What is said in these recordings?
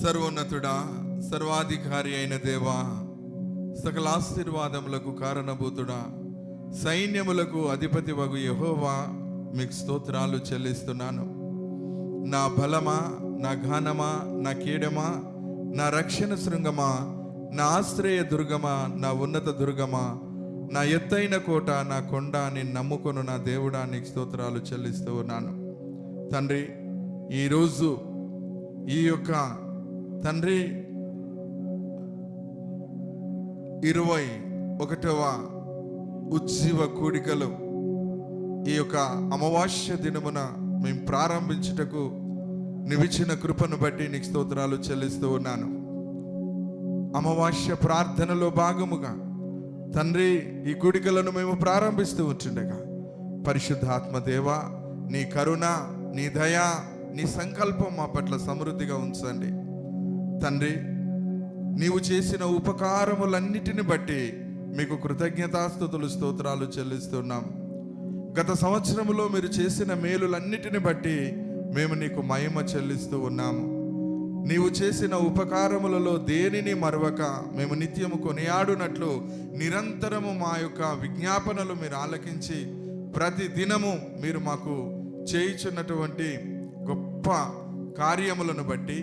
సర్వోన్నతుడా, సర్వాధికారి అయిన దేవా, సకల ఆశీర్వాదములకు కారణభూతుడా, సైన్యములకు అధిపతి వగు యెహోవా, మీకు స్తోత్రాలు చెల్లిస్తున్నాను. నా బలమా, నా ఘనమా, నా కీడమా, నా రక్షణ శృంగమా, నా ఆశ్రయ దుర్గమా, నా ఉన్నత దుర్గమా, నా ఎత్తైన కోట, నా కొండ, నేను నమ్ముకొను నా దేవుడా, నీకు స్తోత్రాలు చెల్లిస్తూ ఉన్నాను. తండ్రి, ఈరోజు ఈ యొక్క తండ్రి 21వ ఉజ్జీవ కూడికలు ఈ యొక్క అమావాస్య దినమున మేము ప్రారంభించుటకు నీవిచ్చిన కృపను బట్టి నీకు స్తోత్రాలు చెల్లిస్తూ ఉన్నాను. అమావాస్య ప్రార్థనలో భాగముగా తండ్రి ఈ కూడికలను మేము ప్రారంభిస్తూ ఉంటుండగా, పరిశుద్ధాత్మ దేవా, నీ కరుణ, నీ దయ, నీ సంకల్పం మా పట్ల సమృద్ధిగా ఉంచండి. తండ్రి, నీవు చేసిన ఉపకారములన్నిటిని బట్టి మీకు కృతజ్ఞతాస్తుతులు స్తోత్రాలు చెల్లిస్తున్నాం. గత సంవత్సరములో మీరు చేసిన మేలులన్నిటిని బట్టి మేము నీకు మహిమ చెల్లిస్తూ ఉన్నాము. నీవు చేసిన ఉపకారములలో దేనిని మరవక మేము నిత్యము కొనియాడునట్లు నిరంతరము మా యొక్క విజ్ఞాపనలు మీరు ఆలకించి ప్రతి దినము మీరు మాకు చేయుచున్నటువంటి గొప్ప కార్యములను బట్టి,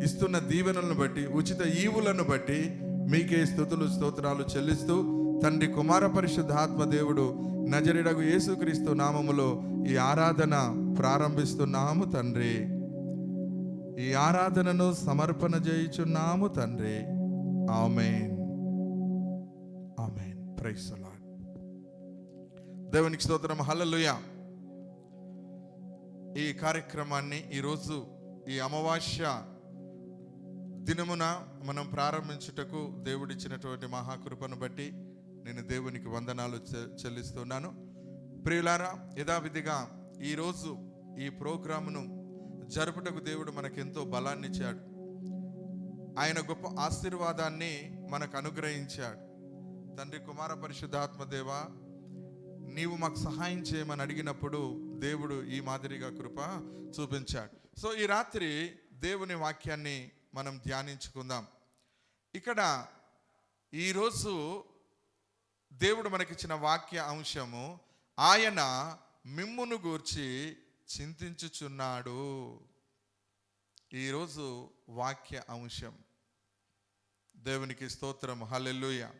ఇస్తున్న దీవెనలను బట్టి, ఉచిత ఈవులను బట్టి మీకే స్తుతులు స్తోత్రాలు చెల్లిస్తూ, తండ్రి, కుమార, పరిశుద్ధాత్మ దేవుడు నజరేయుడగు యేసుక్రీస్తు నామములో ఈ ఆరాధన ప్రారంభిస్తున్నాము తండ్రి. ఈ ఆరాధనను సమర్పణ చేయుచున్నాము తండ్రి. ఆమేన్, ఆమేన్. Praise the lord. దేవునికి స్తోత్రం. హల్లెలూయా. ఈ కార్యక్రమాన్ని ఈరోజు ఈ అమావాస్య దినమున మనం ప్రారంభించుటకు దేవుడిచ్చినటువంటి మహాకృపను బట్టి నేను దేవునికి వందనాలు చెల్లిస్తున్నాను. ప్రియులారా, యథావిధిగా ఈరోజు ఈ ప్రోగ్రామును జరుపుటకు దేవుడు మనకెంతో బలాన్ని ఇచ్చాడు. ఆయన గొప్ప ఆశీర్వాదాన్ని మనకు అనుగ్రహించాడు. తండ్రి, కుమార, పరిశుద్ధాత్మ దేవా, నీవు మాకు సహాయం చేయమని అడిగినప్పుడు దేవుడు ఈ మాదిరిగా కృప చూపించాడు. సో ఈ రాత్రి దేవుని వాక్యాన్ని మనం ధ్యానించుకుందాం. ఇక్కడ ఈరోజు దేవుడు మనకిచ్చిన వాక్య అంశము, ఆయన మిమ్మును గూర్చి చింతించుచున్నాడు. ఈరోజు వాక్య అంశం. దేవునికి స్తోత్రం. హల్లెలూయా.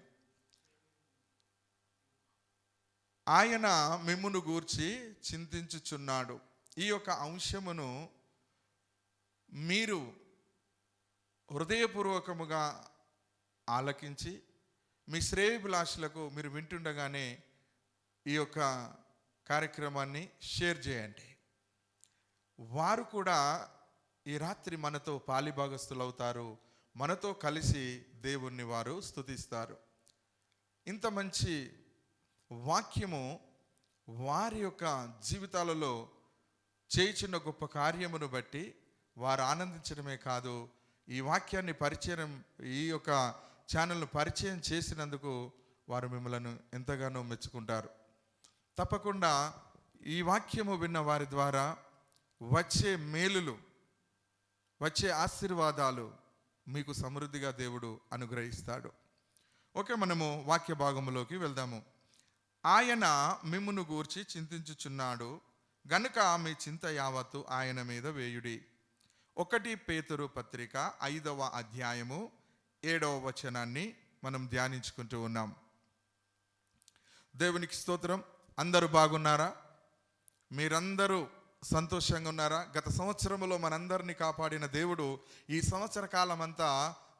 ఆయన మిమ్మును గూర్చి చింతించుచున్నాడు. ఈ యొక్క అంశమును మీరు హృదయపూర్వకముగా ఆలకించి మీ శ్రేయోభిలాషులకు మీరు వింటుండగానే ఈ యొక్క కార్యక్రమాన్ని షేర్ చేయండి. వారు కూడా ఈ రాత్రి మనతో పాలిభాగస్తులు అవుతారు. మనతో కలిసి దేవుణ్ణి వారు స్తుతిస్తారు. ఇంత మంచి వాక్యము వారి యొక్క జీవితాలలో చేయుచున్న గొప్ప కార్యమును బట్టి వారు ఆనందించడమే కాదు, ఈ వాక్యాన్ని పరిచయం, ఈ యొక్క ఛానల్ను పరిచయం చేసినందుకు వారు మిమ్మల్ని ఎంతగానో మెచ్చుకుంటారు. తప్పకుండా ఈ వాక్యము విన్న వారి ద్వారా వచ్చే మేలులు, వచ్చే ఆశీర్వాదాలు మీకు సమృద్ధిగా దేవుడు అనుగ్రహిస్తాడు. ఓకే, మనము వాక్య భాగములోకి వెళ్దాము. ఆయన మిమ్మును గూర్చి చింతించుచున్నాడు గనుక మీ చింత యావత్తు ఆయన మీద వేయుడి. 1 పేతురు పత్రిక 5వ అధ్యాయము 7వ వచనాన్ని మనం ధ్యానించుకుంటూ ఉన్నాం. దేవునికి స్తోత్రం. అందరూ బాగున్నారా? మీరందరూ సంతోషంగా ఉన్నారా? గత సంవత్సరంలో మనందరినీ కాపాడిన దేవుడు ఈ సంవత్సర కాలం అంతా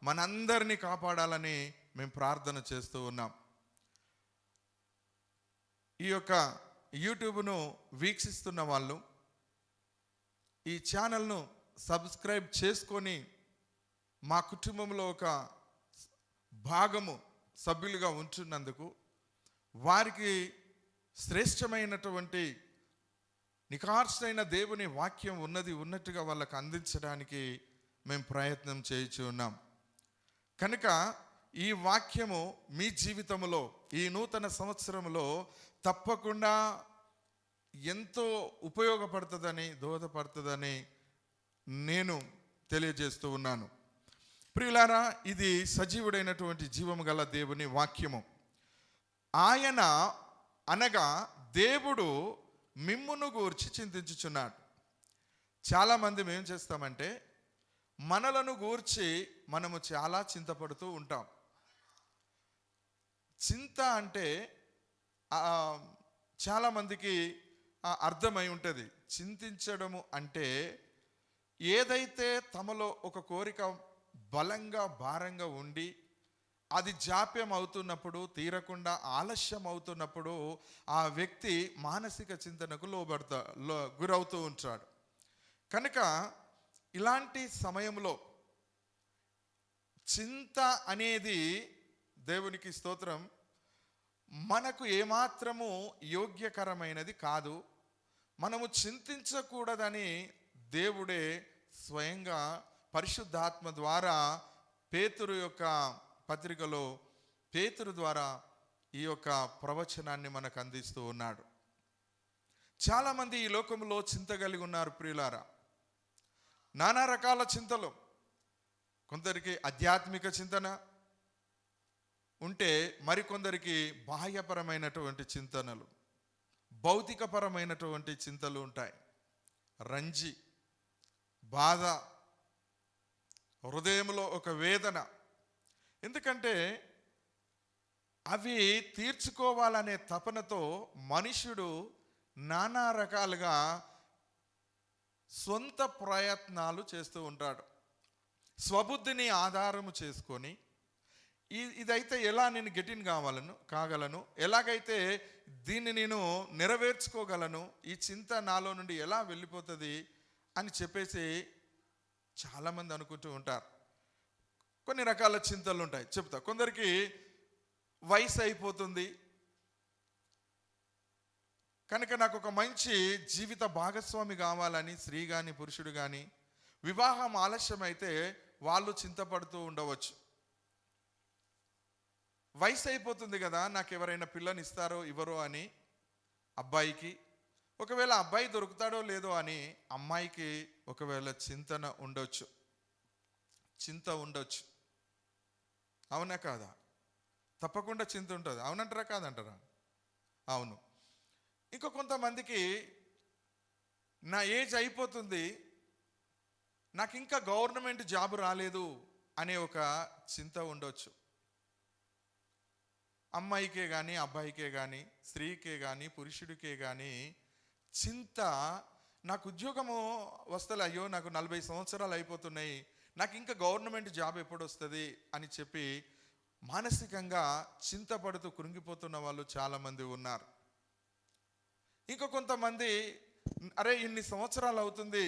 మనందరినీ కాపాడాలని మేము ప్రార్థన చేస్తూ ఉన్నాం. ఈ యొక్క యూట్యూబ్ను వీక్షిస్తున్న వాళ్ళు ఈ ఛానల్ను సబ్స్క్రైబ్ చేసుకొని మా కుటుంబంలో ఒక భాగము సభ్యులుగా ఉంటున్నందుకు వారికి శ్రేష్టమైనటువంటి నిఖార్సైన దేవుని వాక్యం ఉన్నట్టుగా వాళ్ళకు అందించడానికి మేము ప్రయత్నం చేయించి ఉన్నాం. కనుక ఈ వాక్యము మీ జీవితంలో ఈ నూతన సంవత్సరంలో తప్పకుండా ఎంతో ఉపయోగపడుతుందని, దోహదపడుతుందని నేను తెలియజేస్తూ ఉన్నాను. ప్రియులారా, ఇది సజీవుడైనటువంటి జీవము గల దేవుని వాక్యము. ఆయన అనగా దేవుడు మిమ్మును గూర్చి చింతించుచున్నాడు. చాలామంది మేము చేస్తామంటే మనలను గూర్చి మనము చాలా చింతపడుతూ ఉంటాం. చింత అంటే చాలామందికి అర్థమై ఉంటుంది. చింతించడము అంటే ఏదైతే తమలో ఒక కోరిక బలంగా భారంగా ఉండి అది జాప్యం అవుతున్నప్పుడు, తీరకుండా ఆలస్యం అవుతున్నప్పుడు ఆ వ్యక్తి మానసిక చింతనకు గురవుతూ ఉంటాడు. కనుక ఇలాంటి సమయంలో చింత అనేది దేవునికి స్తోత్రం మనకు ఏమాత్రము యోగ్యకరమైనది కాదు. మనము చింతించకూడదని దేవుడే స్వయంగా పరిశుద్ధాత్మ ద్వారా పేతురు యొక్క పత్రికలో పేతురు ద్వారా ఈ యొక్క ప్రవచనాన్ని మనకు అందిస్తూ ఉన్నాడు. చాలామంది ఈ లోకంలో చింత కలిగి ఉన్నారు ప్రియులారా. నానా రకాల చింతలు. కొందరికి ఆధ్యాత్మిక చింతన ఉంటే మరికొందరికి బాహ్యపరమైనటువంటి చింతనలు, భౌతికపరమైనటువంటి చింతలు ఉంటాయి. రంజి, బాధ, హృదయంలో ఒక వేదన. ఎందుకంటే అవి తీర్చుకోవాలనే తపనతో మనుష్యుడు నానా రకాలుగా సొంత ప్రయత్నాలు చేస్తూ ఉంటాడు. స్వబుద్ధిని ఆధారము చేసుకొని ఇదైతే ఎలా నేను కాగలను, ఎలాగైతే దీన్ని నేను నెరవేర్చుకోగలను, ఈ చింత నాలో నుండి ఎలా వెళ్ళిపోతుంది అని చెప్పేసి చాలామంది అనుకుంటూ ఉంటారు. కొన్ని రకాల చింతలు ఉంటాయి, చెప్తా. కొందరికి వయసు అయిపోతుంది కనుక నాకు ఒక మంచి జీవిత భాగస్వామి కావాలని స్త్రీ కానీ పురుషుడు కానీ వివాహం ఆలస్యం అయితే వాళ్ళు చింతపడుతూ ఉండవచ్చు. వయసు అయిపోతుంది కదా, నాకు ఎవరైనా పిల్లని ఇస్తారో ఇవ్వరో అని అబ్బాయికి, ఒకవేళ అబ్బాయి దొరుకుతాడో లేదో అని అమ్మాయికి ఒకవేళ చింత ఉండొచ్చు. అవునా కాదా? తప్పకుండా చింత ఉంటుంది. అవునంటారా కాదంటారా? అవును. ఇంకో కొంతమందికి నా ఏజ్ అయిపోతుంది, నాకు ఇంకా గవర్నమెంట్ జాబ్ రాలేదు అనే ఒక చింత ఉండొచ్చు. అమ్మాయికే కానీ అబ్బాయికే కానీ స్త్రీకే కానీ పురుషుడికే కానీ చింత, నాకు ఉద్యోగము వస్తలే, అయ్యో నాకు 40 సంవత్సరాలు అయిపోతున్నాయి, నాకు ఇంకా గవర్నమెంట్ జాబ్ ఎప్పుడు వస్తుంది అని చెప్పి మానసికంగా చింతపడుతూ కృంగిపోతున్న వాళ్ళు చాలామంది ఉన్నారు. ఇంకా కొంతమంది, అరే ఇన్ని సంవత్సరాలు అవుతుంది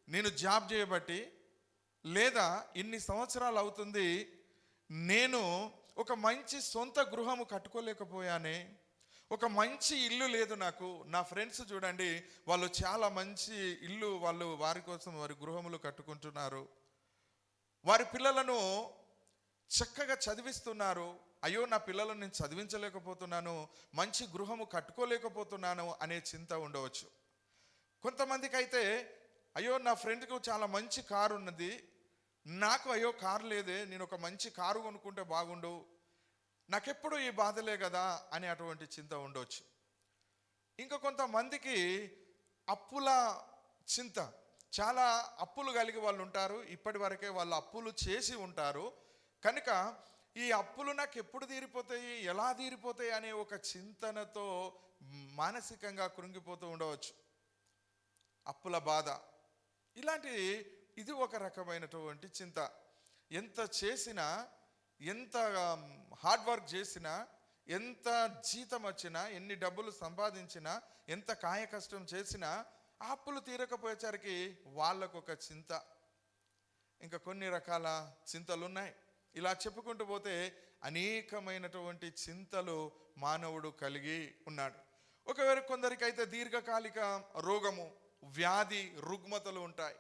నేను జాబ్ చేయబట్టి, లేదా ఇన్ని సంవత్సరాలు అవుతుంది నేను ఒక మంచి సొంత గృహము కట్టుకోలేకపోయానే, ఒక మంచి ఇల్లు లేదు నాకు. నా ఫ్రెండ్స్ చూడండి, వాళ్ళు చాలా మంచి ఇల్లు, వాళ్ళు వారి కోసం వారి గృహములు కట్టుకుంటున్నారు, వారి పిల్లలను చక్కగా చదివిస్తున్నారు. అయ్యో నా పిల్లలను నేను చదివించలేకపోతున్నాను, మంచి గృహము కట్టుకోలేకపోతున్నాను అనే చింత ఉండవచ్చు. కొంతమందికి అయితే అయ్యో నా ఫ్రెండ్కు చాలా మంచి కారు ఉన్నది, నాకు అయ్యో కారు లేదే, నేను ఒక మంచి కారు కొనుక్కుంటే బాగుండు, నాకెప్పుడు ఈ బాధలే కదా అని అటువంటి చింత ఉండవచ్చు. ఇంకా కొంతమందికి అప్పుల చింత, చాలా అప్పులు కలిగి వాళ్ళు ఉంటారు, ఇప్పటి వరకే వాళ్ళు అప్పులు చేసి ఉంటారు. కనుక ఈ అప్పులు నాకు ఎప్పుడు తీరిపోతాయి, ఎలా తీరిపోతాయి అనే ఒక చింతనతో మానసికంగా కృంగిపోతూ ఉండవచ్చు. అప్పుల బాధ, ఇది ఒక రకమైనటువంటి చింత. ఎంత చేసినా, ఎంత హార్డ్ వర్క్ చేసినా, ఎంత జీతం వచ్చినా, ఎన్ని డబ్బులు సంపాదించినా, ఎంత కాయ కష్టం చేసినా ఆ అప్పులు తీరకపోయేసరికి వాళ్ళకు ఒక చింత. ఇంకా కొన్ని రకాల చింతలు ఉన్నాయి. ఇలా చెప్పుకుంటూ పోతే అనేకమైనటువంటి చింతలు మానవుడు కలిగి ఉన్నాడు. ఒకవేళ కొందరికైతే దీర్ఘకాలిక రోగము, వ్యాధి, రుగ్మతలు ఉంటాయి.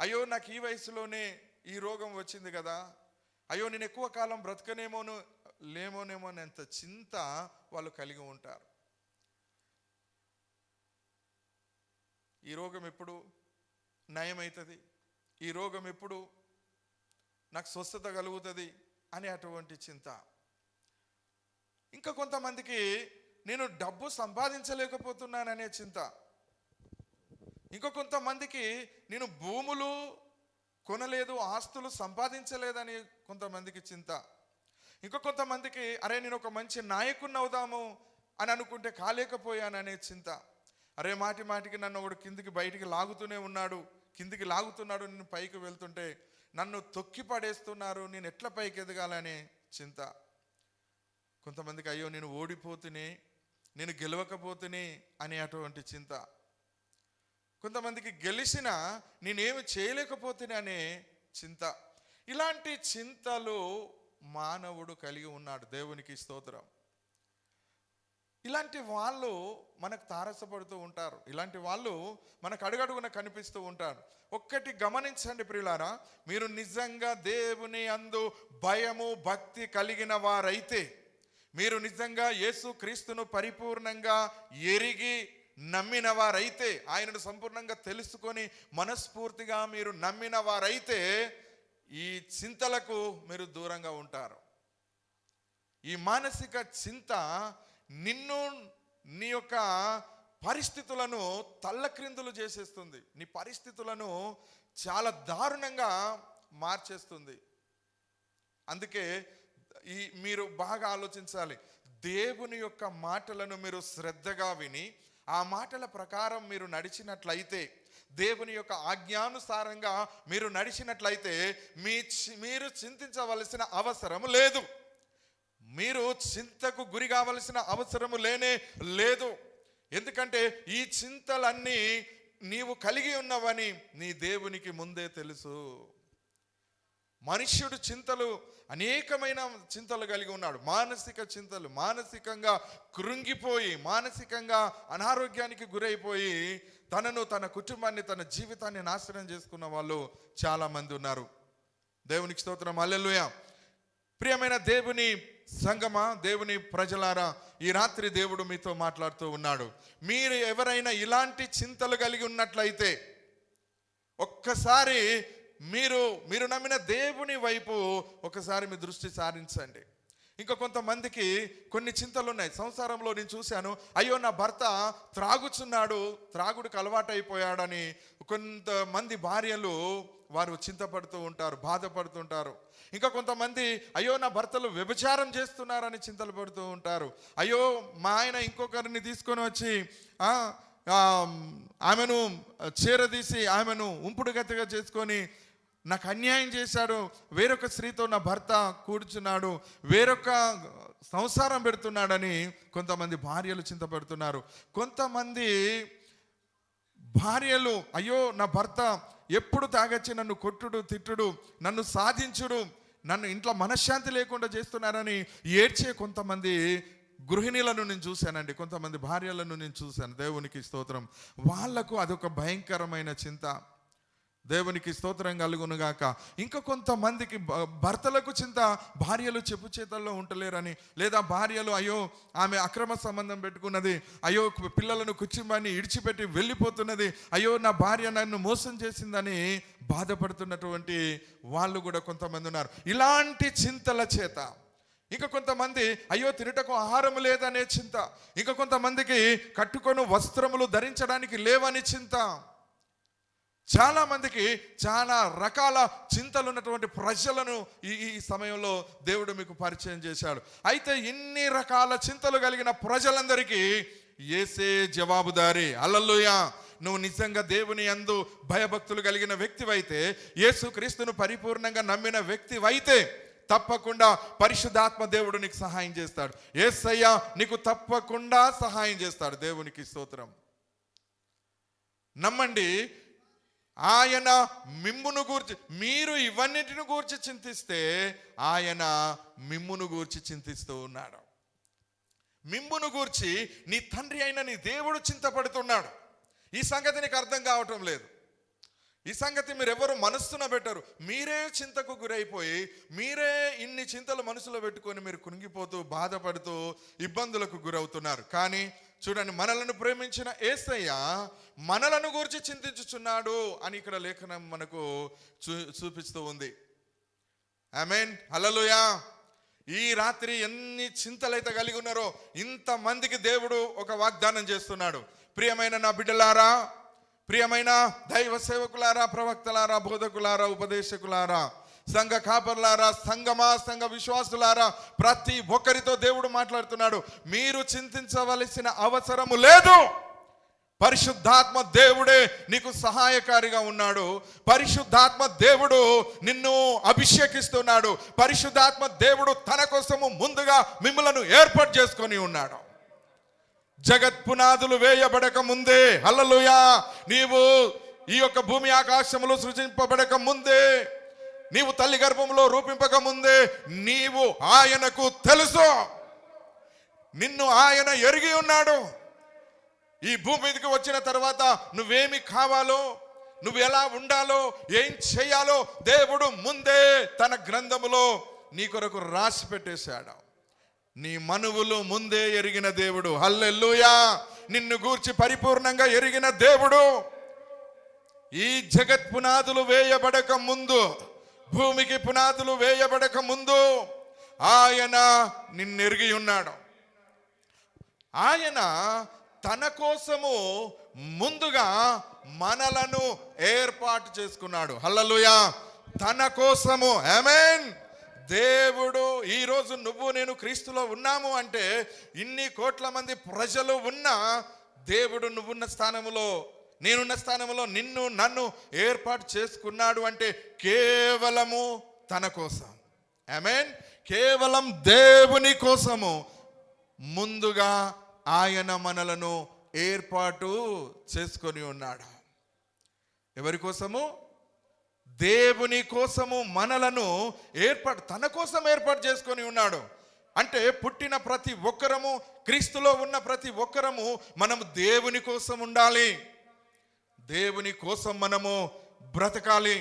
అయ్యో నాకు ఈ వయసులోనే ఈ రోగం వచ్చింది కదా, అయ్యో నేను ఎక్కువ కాలం లేమోనేమో అనేంత చింత వాళ్ళు కలిగి ఉంటారు. ఈ రోగం ఎప్పుడు నయమవుతుంది, ఈ రోగం ఎప్పుడు నాకు స్వస్థత కలుగుతుంది అని అటువంటి చింత. ఇంకా కొంతమందికి నేను డబ్బు సంపాదించలేకపోతున్నాననే చింత. ఇంకా కొంతమందికి నేను భూములు కొనలేదు, ఆస్తులు సంపాదించలేదని కొంతమందికి చింత. ఇంకా కొంతమందికి అరే నేను ఒక మంచి నాయకుడిని అవుదాము అని అనుకుంటే కాలేకపోయాననే చింత. అరే మాటికి నన్ను ఒకడు బయటికి లాగుతున్నాడు, నేను పైకి వెళ్తుంటే నన్ను తొక్కి పడేస్తున్నారు, నేను ఎట్లా పైకి ఎదగాలనే చింత. కొంతమందికి అయ్యో నేను ఓడిపోతునే, నేను గెలవకపోతునే అనే అటువంటి చింత. కొంతమందికి గెలిచిన నేనేమి చేయలేకపోతున్నా అనే చింత. ఇలాంటి చింతలు మానవుడు కలిగి ఉన్నాడు. దేవునికి స్తోత్రం. ఇలాంటి వాళ్ళు మనకు తారసపడుతూ ఉంటారు. ఇలాంటి వాళ్ళు మనకు అడుగడుగున కనిపిస్తూ ఉంటారు. ఒక్కటి గమనించండి ప్రియులారా, మీరు నిజంగా దేవుని యందు భయము భక్తి కలిగిన వారైతే, మీరు నిజంగా యేసు క్రీస్తును పరిపూర్ణంగా ఎరిగి నమ్మిన వారైతే, ఆయనను సంపూర్ణంగా తెలుసుకొని మనస్ఫూర్తిగా మీరు నమ్మిన వారైతే ఈ చింతలకు మీరు దూరంగా ఉంటారు. ఈ మానసిక చింత నిన్ను, నీ యొక్క పరిస్థితులను తల్లక్రిందులు చేసేస్తుంది. నీ పరిస్థితులను చాలా దారుణంగా మార్చేస్తుంది. అందుకే మీరు బాగా ఆలోచించాలి. దేవుని యొక్క మాటలను మీరు శ్రద్ధగా విని ఆ మాటల ప్రకారం మీరు నడిచినట్లయితే, దేవుని యొక్క ఆజ్ఞానుసారంగా మీరు నడిచినట్లయితే మీరు చింతించవలసిన అవసరము లేదు. మీరు చింతకు గురి కావలసిన అవసరము లేనే లేదు. ఎందుకంటే ఈ చింతలన్నీ నీవు కలిగి ఉన్నవని నీ దేవునికి ముందే తెలుసు. మనుష్యుడు చింతలు, అనేకమైన చింతలు కలిగి ఉన్నాడు. మానసిక చింతలు, మానసికంగా కృంగిపోయి, మానసికంగా అనారోగ్యానికి గురైపోయి తనను, తన కుటుంబాన్ని, తన జీవితాన్ని నాశనం చేసుకున్న వాళ్ళు చాలా మంది ఉన్నారు. దేవునికి స్తోత్రం, హల్లెలూయా. ప్రియమైన దేవుని సంగమా, దేవుని ప్రజలారా, ఈ రాత్రి దేవుడు మీతో మాట్లాడుతూ ఉన్నాడు. మీరు ఎవరైనా ఇలాంటి చింతలు కలిగి ఉన్నట్లయితే ఒక్కసారి మీరు నమ్మిన దేవుని వైపు ఒకసారి మీ దృష్టి సారించండి. ఇంకా కొంతమందికి కొన్ని చింతలు ఉన్నాయి. సంసారంలో నేను చూశాను, అయ్యో నా భర్త త్రాగుచున్నాడు, త్రాగుడికి అలవాటైపోయాడని కొంతమంది భార్యలు వారు చింతపడుతూ ఉంటారు, బాధపడుతుంటారు. ఇంకా కొంతమంది అయ్యో నా భర్తలు వ్యభిచారం చేస్తున్నారని చింతలు పడుతూ ఉంటారు. అయ్యో మా ఆయన ఇంకొకరిని తీసుకొని వచ్చి ఆమెను చీరదీసి ఆమెను ఉంపుడు గతిగా చేసుకొని నాకు అన్యాయం చేశాడు, వేరొక స్త్రీతో నా భర్త కూర్చున్నాడు, వేరొక సంసారం పెడుతున్నాడని కొంతమంది భార్యలు చింతపడుతున్నారు. కొంతమంది భార్యలు అయ్యో నా భర్త ఎప్పుడు తాగొచ్చి నన్ను కొట్టుడు, తిట్టుడు, నన్ను సాధించుడు, నన్ను ఇంట్లో మనశ్శాంతి లేకుండా చేస్తున్నారని ఏడ్చే కొంతమంది గృహిణీలను నేను చూశానండి. కొంతమంది భార్యలను నేను చూశాను. దేవునికి స్తోత్రం. వాళ్లకు అదొక భయంకరమైన చింత. దేవునికి స్తోత్రం కలుగునుగాక. ఇంకా కొంతమందికి భర్తలకు చింత, భార్యలు చెప్పు చేతల్లో ఉండలేరని, లేదా భార్యలు అయ్యో ఆమె అక్రమ సంబంధం పెట్టుకున్నది, అయ్యో పిల్లలను కుటుంబాన్ని ఇడిచిపెట్టి వెళ్ళిపోతున్నది, అయ్యో నా భార్య నన్ను మోసం చేసిందని బాధపడుతున్నటువంటి వాళ్ళు కూడా కొంతమంది ఉన్నారు. ఇలాంటి చింతల చేత ఇంకా కొంతమంది అయ్యో తినటకు ఆహారం లేదనే చింత, ఇంకా కొంతమందికి కట్టుకొని వస్త్రములు ధరించడానికి లేవని చింత. చాలా మందికి చాలా రకాల చింతలు ఉన్నటువంటి ప్రజలను ఈ సమయంలో దేవుడు మీకు పరిచయం చేశాడు. అయితే ఇన్ని రకాల చింతలు కలిగిన ప్రజలందరికీ యేసే జవాబుదారి. హల్లెలూయా. నువ్వు నిజంగా దేవుని యందు భయభక్తులు కలిగిన వ్యక్తివైతే, యేసు క్రీస్తును పరిపూర్ణంగా నమ్మిన వ్యక్తివైతే తప్పకుండా పరిశుద్ధాత్మ దేవుడు నీకు సహాయం చేస్తాడు. యేసయ్య నీకు తప్పకుండా సహాయం చేస్తాడు. దేవునికి స్తోత్రం. నమ్మండి, ఆయన మిమ్మును గూర్చి, మీరు ఇవన్నిటిని గూర్చి చింతిస్తే ఆయన మిమ్మును గూర్చి చింతిస్తూ ఉన్నాడు. మిమ్మును గూర్చి నీ తండ్రి అయిన నీ దేవుడు చింతపడుతున్నాడు. ఈ సంగతి నీకు అర్థం కావటం లేదు. ఈ సంగతి మీరు ఎవరు మనస్సున పెట్టరు. మీరే చింతకు గురైపోయి, మీరే ఇన్ని చింతలు మనసులో పెట్టుకొని మీరు కునిగిపోతూ, బాధపడుతూ, ఇబ్బందులకు గురవుతున్నారు. కానీ చూడండి, మనలను ప్రేమించిన యేసయ్య మనలను గురించి చింతించుచున్నాడు అని ఇక్కడ లేఖనం మనకు చూపిస్తూ ఉంది. ఆమేన్, హల్లెలూయా. ఈ రాత్రి ఎన్ని చింతలైతే కలిగి ఉన్నారో ఇంతమందికి దేవుడు ఒక వాగ్దానం చేస్తున్నాడు. ప్రియమైన నా బిడ్డలారా, ప్రియమైన దైవ సేవకులారా, ప్రవక్తలారా, బోధకులారా, ఉపదేశకులారా, సంఘ కాపర్లారా, సంఘ విశ్వాసులారా, ప్రతి ఒక్కరితో దేవుడు మాట్లాడుతున్నాడు. మీరు చింతించవలసిన అవసరము లేదు. పరిశుద్ధాత్మ దేవుడే నీకు సహాయకారిగా ఉన్నాడు. పరిశుద్ధాత్మ దేవుడు నిన్ను అభిషేకిస్తున్నాడు. పరిశుద్ధాత్మ దేవుడు తన కోసము ముందుగా మిమ్మలను ఏర్పాటు చేసుకొని ఉన్నాడు. జగత్ పునాదులు వేయబడక ముందే, హల్లెలూయా, నీవు ఈ యొక్క భూమి ఆకాశములు సృజింపబడక ముందే, నీవు తల్లి గర్భంలో రూపింపక ముందే నీవు ఆయనకు తెలుసు. నిన్ను ఆయన ఎరిగి ఉన్నాడు. ఈ భూమి మీదకి వచ్చిన తర్వాత నువ్వేమి కావాలో, నువ్వు ఎలా ఉండాలో, ఏం చేయాలో దేవుడు ముందే తన గ్రంథములో నీ కొరకు రాసి పెట్టేశాడు. నీ మనువులు ముందే ఎరిగిన దేవుడు. హల్లెలూయా. నిన్ను గూర్చి పరిపూర్ణంగా ఎరిగిన దేవుడు. ఈ జగత్ పునాదులు వేయబడక ముందు, భూమికి పునాదులు వేయబడక ముందు ఆయన నిన్నెరిగి ఉన్నాడు. ఆయన తన కోసము ముందుగా మనలను ఏర్పాటు చేసుకున్నాడు. హల్లెలూయా. తన కోసము, ఆమేన్. దేవుడు ఈరోజు నువ్వు నేను క్రీస్తులో ఉన్నాము అంటే, ఇన్ని కోట్ల మంది ప్రజలు ఉన్నా దేవుడు నువ్వున్న స్థానములో, నేనున్న స్థానంలో నిన్ను నన్ను ఏర్పాటు చేసుకున్నాడు అంటే కేవలము తన కోసం. ఆమేన్. కేవలం దేవుని కోసము ముందుగా ఆయన మనలను ఏర్పాటు చేసుకొని ఉన్నాడు. ఎవరి కోసము? దేవుని కోసము మనలను తన కోసం ఏర్పాటు చేసుకొని ఉన్నాడు. అంటే పుట్టిన ప్రతి ఒక్కరము, క్రీస్తులో ఉన్న ప్రతి ఒక్కరము మనము దేవుని కోసం ఉండాలి. దేవుని కోసం మనము బ్రతకాలి.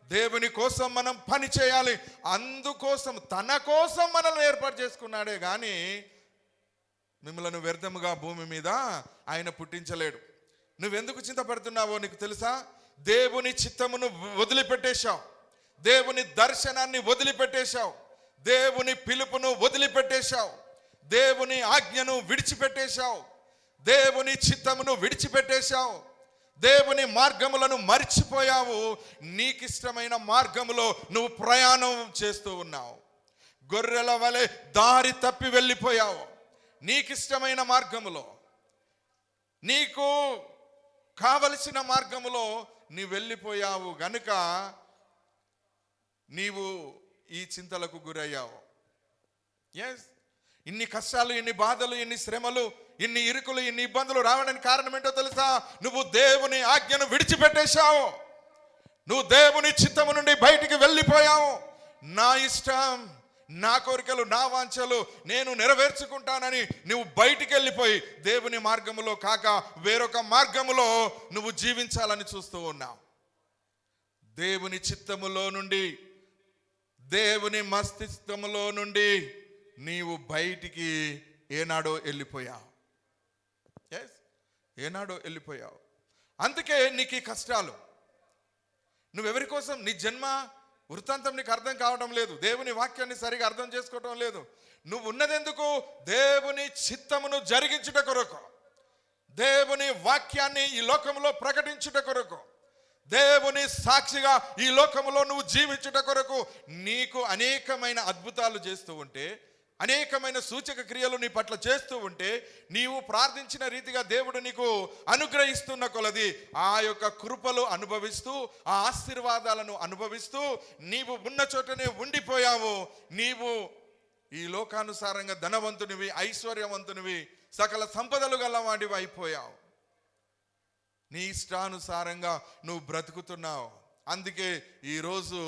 దేవుని కోసం మనం పని చేయాలి. అందుకోసం తన కోసం మనల్ని ఏర్పాటు చేసుకున్నాడే కానీ మిమ్మల్ని వ్యర్థముగా భూమి మీద ఆయన పుట్టించలేడు. నువ్వెందుకు చింతపడుతున్నావో నీకు తెలుసా? దేవుని చిత్తమును వదిలిపెట్టేశావు. దేవుని దర్శనాన్ని వదిలిపెట్టేశావు. దేవుని పిలుపును వదిలిపెట్టేశావు. దేవుని ఆజ్ఞను విడిచిపెట్టేశావు. దేవుని చిత్తమును విడిచిపెట్టేశావు. దేవుని మార్గములను మర్చిపోయావు. నీకిష్టమైన మార్గములో నువ్వు ప్రయాణం చేస్తూ ఉన్నావు. గొర్రెల వలె దారి తప్పి వెళ్ళిపోయావు. నీకిష్టమైన మార్గములో, నీకు కావలసిన మార్గములో నీవు వెళ్ళిపోయావు గనుక నీవు ఈ చింతలకు గురయ్యావు. ఎస్, ఇన్ని కష్టాలు, ఇన్ని బాధలు, ఇన్ని శ్రమలు, ఇన్ని ఇరుకులు, ఇన్ని ఇబ్బందులు రావడానికి కారణం ఏంటో తెలుసా? నువ్వు దేవుని ఆజ్ఞను విడిచిపెట్టేశావు. నువ్వు దేవుని చిత్తము నుండి బయటికి వెళ్ళిపోయావు. నా ఇష్టం, నా కోరికలు, నా వాంఛలు నేను నెరవేర్చుకుంటానని నువ్వు బయటికి వెళ్ళిపోయి దేవుని మార్గములో కాక వేరొక మార్గములో నువ్వు జీవించాలని చూస్తూ ఉన్నావు. దేవుని చిత్తములో నుండి, దేవుని మస్తిష్కములో నుండి నీవు బయటికి ఏనాడో వెళ్ళిపోయావు. ఎస్, ఏనాడో వెళ్ళిపోయావు. అందుకే నీకు ఈ కష్టాలు. నువ్వెవరి కోసం? నీ జన్మ వృత్తాంతం నీకు అర్థం కావడం లేదు. దేవుని వాక్యాన్ని సరిగా అర్థం చేసుకోవటం లేదు. నువ్వు ఉన్నదెందుకు? దేవుని చిత్తమును జరిగించుట కొరకు, దేవుని వాక్యాన్ని ఈ లోకంలో ప్రకటించుట కొరకు, దేవుని సాక్షిగా ఈ లోకంలో నువ్వు జీవించుట కొరకు. నీకు అనేకమైన అద్భుతాలు చేస్తూ ఉంటే, అనేకమైన సూచక క్రియలు నీ పట్ల చేస్తూ ఉంటే, నీవు ప్రార్థించిన రీతిగా దేవుడు నీకు అనుగ్రహిస్తున్న కొలది ఆ యొక్క కృపలు అనుభవిస్తూ, ఆ ఆశీర్వాదాలను అనుభవిస్తూ నీవు ఉన్న చోటనే ఉండిపోయావు. నీవు ఈ లోకానుసారంగా ధనవంతునివి, ఐశ్వర్యవంతునివి, సకల సంపదలు గలవాడివి అయిపోయావు. నీ ఇష్టానుసారంగా నువ్వు బ్రతుకుతున్నావు. అందుకే ఈరోజు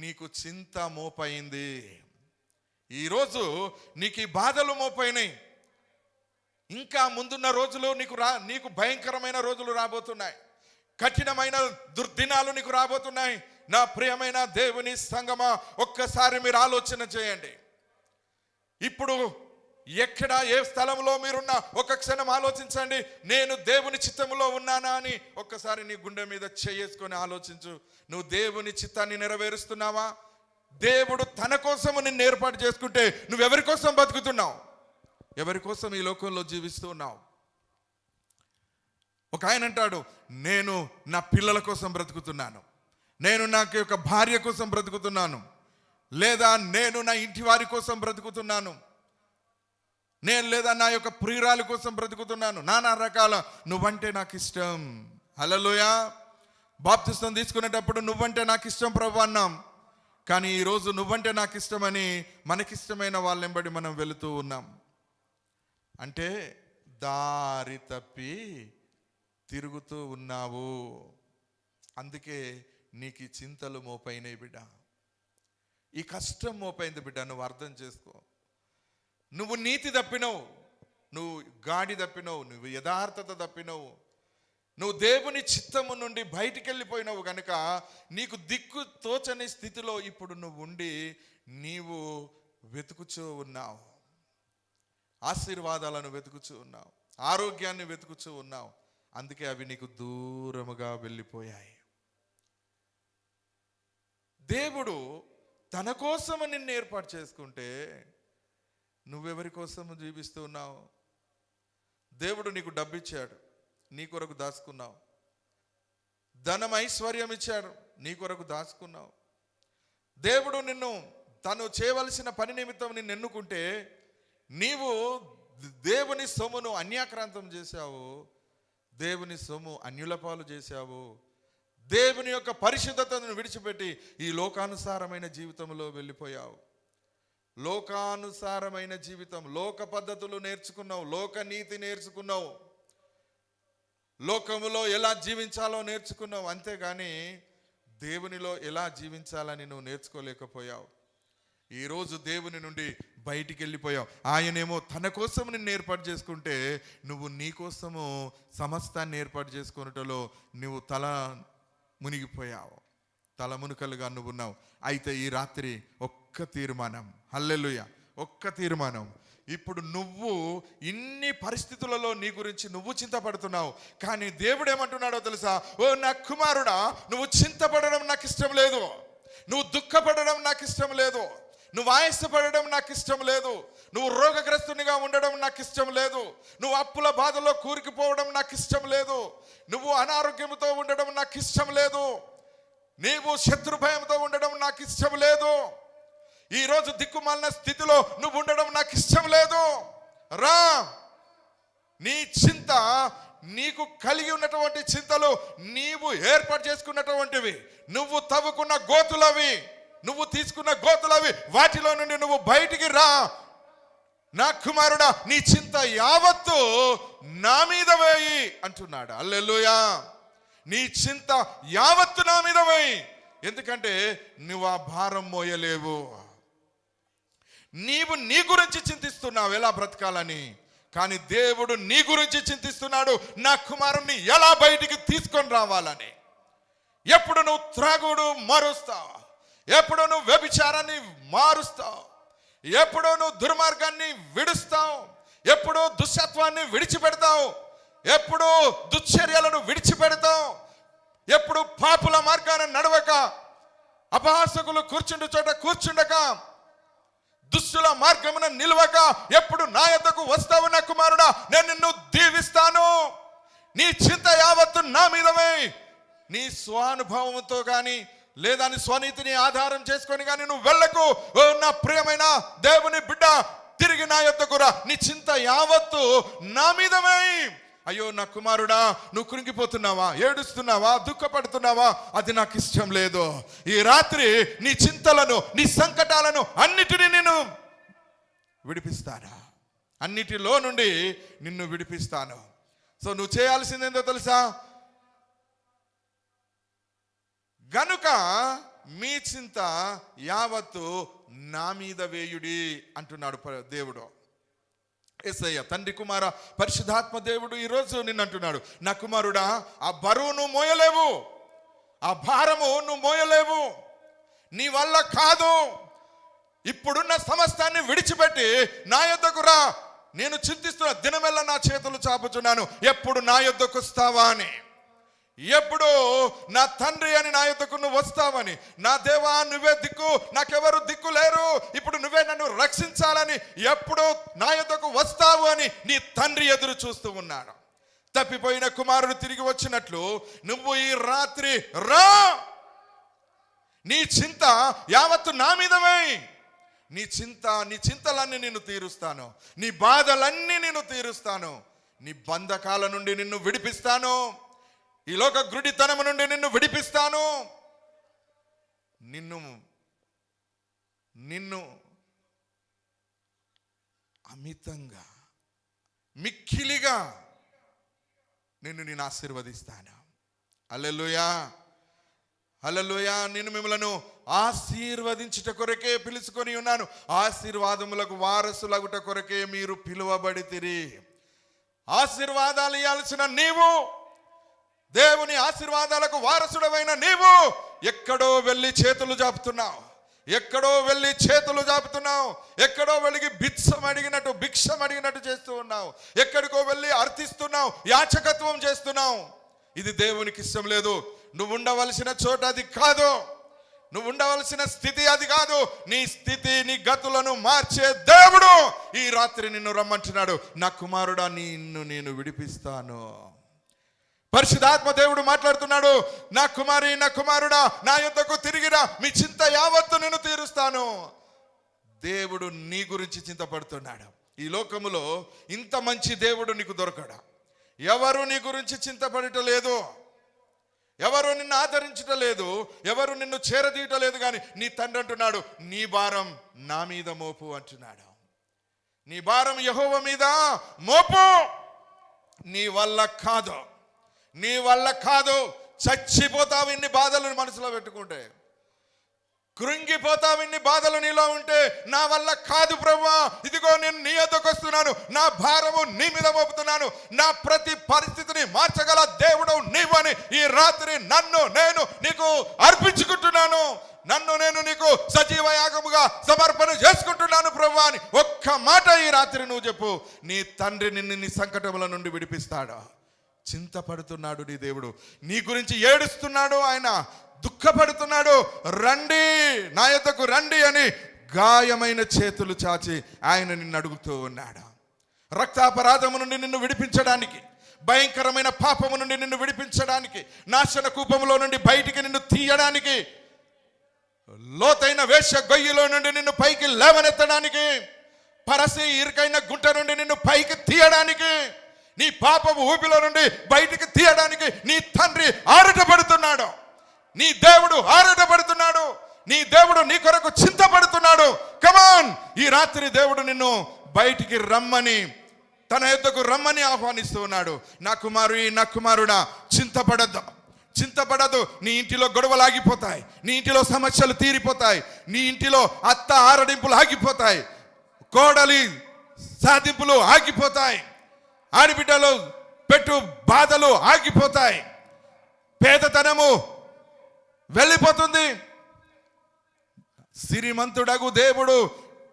నీకు చింత మోపైంది. ఈరోజు నీకు ఈ బాధలు మోపైనాయి. ఇంకా ముందున్న రోజులు నీకు భయంకరమైన రోజులు రాబోతున్నాయి. కఠినమైన దుర్దినాలు నీకు రాబోతున్నాయి. నా ప్రియమైన దేవుని సంగమా, ఒక్కసారి మీరు ఆలోచన చేయండి. ఇప్పుడు ఎక్కడ, ఏ స్థలంలో మీరున్నా ఒక క్షణం ఆలోచించండి. నేను దేవుని చిత్తములో ఉన్నానా అని ఒక్కసారి నీ గుండె మీద చేసుకొని ఆలోచించు. నువ్వు దేవుని చిత్తాన్ని నెరవేరుస్తున్నావా? దేవుడు తన కోసము నిన్ను ఏర్పాటు చేసుకుంటే నువ్వెవరి కోసం బతుకుతున్నావు? ఎవరి కోసం ఈ లోకంలో జీవిస్తూ ఉన్నావు? ఒక ఆయన అంటాడు, నేను నా పిల్లల కోసం బ్రతుకుతున్నాను, నేను నాకు యొక్క భార్య కోసం బ్రతుకుతున్నాను, లేదా నేను నా ఇంటి వారి కోసం బ్రతుకుతున్నాను, లేదా నా యొక్క ప్రియురాలి కోసం బ్రతుకుతున్నాను, నానా రకాల నువ్వంటే నాకు ఇష్టం. హల్లెలూయా. బాప్తిస్తం తీసుకునేటప్పుడు నువ్వంటే నాకు ఇష్టం ప్రభు అన్నాం. కానీ ఈరోజు నువ్వంటే నాకు ఇష్టమని మనకిష్టమైన వాళ్ళెంబడి మనం వెళుతూ ఉన్నాం. అంటే దారి తప్పి తిరుగుతూ ఉన్నావు. అందుకే నీకు ఈ చింతలు మోపైనాయి బిడ్డ, ఈ కష్టం మోపైంది బిడ్డ. నువ్వు అర్థం చేసుకో. నువ్వు నీతి తప్పినవు, నువ్వు గాడి తప్పినవు, నువ్వు యథార్థత తప్పినవు, నువ్వు దేవుని చిత్తము నుండి బయటికి వెళ్ళిపోయినావు కనుక నీకు దిక్కు తోచని స్థితిలో ఇప్పుడు నువ్వు ఉండి నీవు వెతుకుచూ ఉన్నావు. ఆశీర్వాదాలను వెతుకుచూ ఉన్నావు, ఆరోగ్యాన్ని వెతుకుచూ ఉన్నావు. అందుకే అవి నీకు దూరముగా వెళ్ళిపోయాయి. దేవుడు తన కోసము నిన్ను ఏర్పాటు చేసుకుంటే నువ్వెవరి కోసము జీవిస్తూ ఉన్నావు? దేవుడు నీకు డబ్బు ఇచ్చాడు, నీ కొరకు దాచుకున్నావు. ధనం ఐశ్వర్యం ఇచ్చాడు, నీ కొరకు దాచుకున్నావు. దేవుడు నిన్ను తను చేయవలసిన పని నిమిత్తం నిన్ను ఎన్నుకుంటే నీవు దేవుని సొమ్మును అన్యాక్రాంతం చేశావు, దేవుని సొమ్ము అన్యుల పాలు చేశావు. దేవుని యొక్క పరిశుద్ధతను విడిచిపెట్టి ఈ లోకానుసారమైన జీవితంలో వెళ్ళిపోయావు. లోకానుసారమైన జీవితం, లోక పద్ధతులు నేర్చుకున్నావు, లోక నీతి నేర్చుకున్నావు, లోకములో ఎలా జీవించాలో నేర్చుకున్నావు. అంతేగాని దేవునిలో ఎలా జీవించాలని నువ్వు నేర్చుకోలేకపోయావు. ఈరోజు దేవుని నుండి బయటికి వెళ్ళిపోయావు. ఆయనేమో తన కోసం నిన్ను ఏర్పాటు చేసుకుంటే నువ్వు నీ కోసము సమస్తాన్ని ఏర్పాటు చేసుకున్నటలో నువ్వు తల మునిగిపోయావు, తల మునుకలుగా నువ్వు ఉన్నావు. అయితే ఈ రాత్రి ఒక్క తీర్మానం, హల్లెలూయా, ఒక్క తీర్మానం. ఇప్పుడు నువ్వు ఇన్ని పరిస్థితులలో నీ గురించి నువ్వు చింతపడుతున్నావు, కానీ దేవుడు ఏమంటున్నాడో తెలుసా? ఓ నా కుమారుడా, నువ్వు చింతపడడం నాకు ఇష్టం లేదు, నువ్వు దుఃఖపడడం నాకు ఇష్టం లేదు, నువ్వు ఆయాసపడడం నాకు ఇష్టం లేదు, నువ్వు రోగగ్రస్తునిగా ఉండడం నాకు ఇష్టం లేదు, నువ్వు అప్పుల బాధలో కూరుకుపోవడం నాకు ఇష్టం లేదు, నువ్వు అనారోగ్యంతో ఉండడం నాకు ఇష్టం లేదు, నీవు శత్రు భయంతో ఉండడం నాకు ఇష్టం లేదు, ఈరోజు దిక్కుమాలిన స్థితిలో నువ్వు ఉండడం నాకు ఇష్టం లేదు. రా, నీ చింత, నీకు కలిగి ఉన్నటువంటి చింతలు నీవు ఏర్పాటు చేసుకున్నటువంటివి, నువ్వు తవ్వుకున్న గోతులవి, నువ్వు తీసుకున్న గోతులవి, వాటిలో నుండి నువ్వు బయటికి రా. నా కుమారుడా, నీ చింత యావత్తు నా మీద వేయి అంటున్నాడు. హల్లెలూయా. నీ చింత యావత్తు నా మీద వేయి, ఎందుకంటే నువ్వు ఆ భారం మోయలేవు. నీవు నీ గురించి చింతిస్తున్నావు ఎలా బ్రతకాలని, కానీ దేవుడు నీ గురించి చింతిస్తున్నాడు నా కుమారుణ్ణి ఎలా బయటికి తీసుకొని రావాలని. ఎప్పుడు నువ్వు త్రాగుడు మారుస్తావు, ఎప్పుడు నువ్వు వ్యభిచారాన్ని మారుస్తావు, ఎప్పుడు నువ్వు దుర్మార్గాన్ని విడుస్తావు, ఎప్పుడు దుశ్శత్వాన్ని విడిచిపెడతావు, ఎప్పుడు దుశ్చర్యలను విడిచిపెడతావు, ఎప్పుడు పాపుల మార్గాన నడవక, అపహాసకులు కూర్చుండు చోట కూర్చుండక, దుష్టుల మార్గమున నిలవక ఎప్పుడు నా యొద్దకు వస్తావు నా కుమారుడా, నేను నిన్ను దీవిస్తాను. నీ చింత యావత్తు నా మీదవే. నీ స్వానుభవంతో కానీ లేదా నీ స్వనీతిని ఆధారం చేసుకొని కానీ నువ్వు వెళ్ళకు. ఓ నా ప్రియమైన దేవుని బిడ్డ, తిరిగి నా యొద్దకు రా. నీ చింత యావత్తు నా మీదవే. అయ్యో నా కుమారుడా, నువ్వు కృంగిపోతున్నావా, ఏడుస్తున్నావా, దుఃఖపడుతున్నావా? అది నాకు ఇష్టం లేదు. ఈ రాత్రి నీ చింతలను, నీ సంకటాలను అన్నిటినీ నేను విడిపిస్తాను, అన్నిటిలో నుండి నిన్ను విడిపిస్తాను. సో నువ్వు చేయాల్సిందేందో తెలుసా? గనుక మీ చింత యావత్తు నా మీద వేయుడి అంటున్నాడు దేవుడు. యేసయ్య, తండ్రి, కుమార, పరిశుద్ధాత్మ దేవుడు ఈరోజు నిన్ను అంటున్నాడు, నా కుమారుడా, ఆ బరువు నువ్వు మోయలేవు, ఆ భారము నువ్వు మోయలేవు, నీ వల్ల కాదు. ఇప్పుడున్న సమస్తాన్ని విడిచిపెట్టి నా యొద్దకు రా. నేను చింతిస్తున్న దినమెల్లా నా చేతులు చాపుచున్నాను, ఎప్పుడు నా యొద్దకు వస్తావా అని. ఎప్పుడు నా తండ్రి అని నా యొద్దకు నువ్వు వస్తావని, నా దేవా నువ్వే దిక్కు, నాకెవరు దిక్కు లేరు, ఇప్పుడు నువ్వే నన్ను రక్షించాలని ఎప్పుడు నా యొద్దకు వస్తావు అని నీ తండ్రి ఎదురు చూస్తూ ఉన్నాడు. తప్పిపోయిన కుమారుడు తిరిగి వచ్చినట్లు నువ్వు ఈ రాత్రి రా, నీ చింత యావత్తు నా మీద వేయి. నీ చింతలన్నీ నేను తీరుస్తాను, నీ బాధలన్నీ నేను తీరుస్తాను, నీ బంధకాల నుండి నిన్ను విడిపిస్తాను, ఈ లోక గుడితనము నుండి నిన్ను విడిపిస్తాను, నిన్ను అమితంగా మిక్కిలిగా నేను ఆశీర్వదిస్తాను. హల్లెలూయా, హల్లెలూయా. నేను మిమ్మలను ఆశీర్వదించుట కొరకే పిలుచుకొని ఉన్నాను, ఆశీర్వాదములకు వారసులగుట కొరకే మీరు పిలువబడితిరి. ఆశీర్వాదాలు ఇవ్వాల్సిన నీవు, దేవుని ఆశీర్వాదాలకు వారసుడమైన నీవు ఎక్కడో వెళ్ళి చేతులు జాపుతున్నావు, ఎక్కడో వెళ్ళి చేతులు జాపుతున్నావు, ఎక్కడో వెళ్ళి భిక్షం అడిగినట్టు చేస్తూ ఉన్నావు, ఎక్కడికో వెళ్ళి అర్థిస్తున్నావు, యాచకత్వం చేస్తున్నావు. ఇది దేవునికి ఇష్టం లేదు. నువ్వు ఉండవలసిన చోట అది కాదు, నువ్వు ఉండవలసిన స్థితి అది కాదు. నీ స్థితి, నీ గతులను మార్చే దేవుడు ఈ రాత్రి నిన్ను రమ్మంటున్నాడు. నా కుమారుడా, నిన్ను నేను విడిపిస్తాను. పరిశుద్ధాత్మ దేవుడు మాట్లాడుతున్నాడు. నా కుమారి, నా కుమారుడా, నా యొద్దకు తిరిగిరా, మీ చింత యావత్తు నేను తీరుస్తాను. దేవుడు నీ గురించి చింతపడుతున్నాడు. ఈ లోకములో ఇంత మంచి దేవుడు నీకు దొరకడా. ఎవరు నీ గురించి చింతపడటం లేదు, ఎవరు నిన్ను ఆదరించటం లేదు, ఎవరు నిన్ను చేరదీయటం లేదు. కానీ నీ తండ్రి అంటున్నాడు, నీ భారం నా మీద మోపు అంటున్నాడు. నీ భారం యెహోవా మీద మోపు. నీ వల్ల కాదు, నీ వల్ల కాదు. చచ్చిపోతావు ఇన్ని బాధలు మనసులో పెట్టుకుంటే, కృంగిపోతావు ఇన్ని బాధలు నీలో ఉంటే. నా వల్ల కాదు ప్రభువా, ఇదిగో నేను నీ యొద్దకు వస్తున్నాను, నా భారము నీ మీద మోపుతున్నాను, నా ప్రతి పరిస్థితిని మార్చగల దేవుడు నీవని ఈ రాత్రి నన్ను నేను నీకు అర్పించుకుంటున్నాను, నన్ను నేను నీకు సజీవ యాగముగా సమర్పణ చేసుకుంటున్నాను ప్రభువా అని ఒక్క మాట ఈ రాత్రి నువ్వు చెప్పు. నీ తండ్రి నిన్ను నీ సంకటముల నుండి విడిపిస్తాడు. చింతపడుతున్నాడు నీ దేవుడు, నీ గురించి ఏడుస్తున్నాడు, ఆయన దుఃఖపడుతున్నాడు. రండి, నా యొద్దకు రండి అని గాయమైన చేతులు చాచి ఆయన నిన్ను అడుగుతూ ఉన్నాడు. రక్తాపరాధము నుండి నిన్ను విడిపించడానికి, భయంకరమైన పాపము నుండి నిన్ను విడిపించడానికి, నాశన కూపములో నుండి బయటికి నిన్ను తీయడానికి, లోతైన వేష గొయ్యిలో నుండి నిన్ను పైకి లేవనెత్తడానికి, పరసి ఇరుకైన గుంట నుండి నిన్ను పైకి తీయడానికి, నీ పాపము ఊపిలో నుండి బయటికి తీయడానికి నీ తండ్రి ఆరాటపడుతున్నాడు. నీ దేవుడు ఆరాటపడుతున్నాడు. నీ దేవుడు నీ కొరకు చింతపడుతున్నాడు. కమాన్, ఈ రాత్రి దేవుడు నిన్ను బయటికి రమ్మని, తన యొద్దకు రమ్మని ఆహ్వానిస్తూ ఉన్నాడు. నా కుమారు, నా కుమారుడా, చింతపడద్దు. నీ ఇంటిలో గొడవలు ఆగిపోతాయి, నీ ఇంటిలో సమస్యలు తీరిపోతాయి, నీ ఇంటిలో అత్త ఆరడింపులు ఆగిపోతాయి, కోడలి సాధింపులు ఆగిపోతాయి, ఆడిబిడ్డలు పెట్టు బాధలు ఆగిపోతాయి, పేదతనము వెళ్ళిపోతుంది. శ్రీమంతుడగు దేవుడు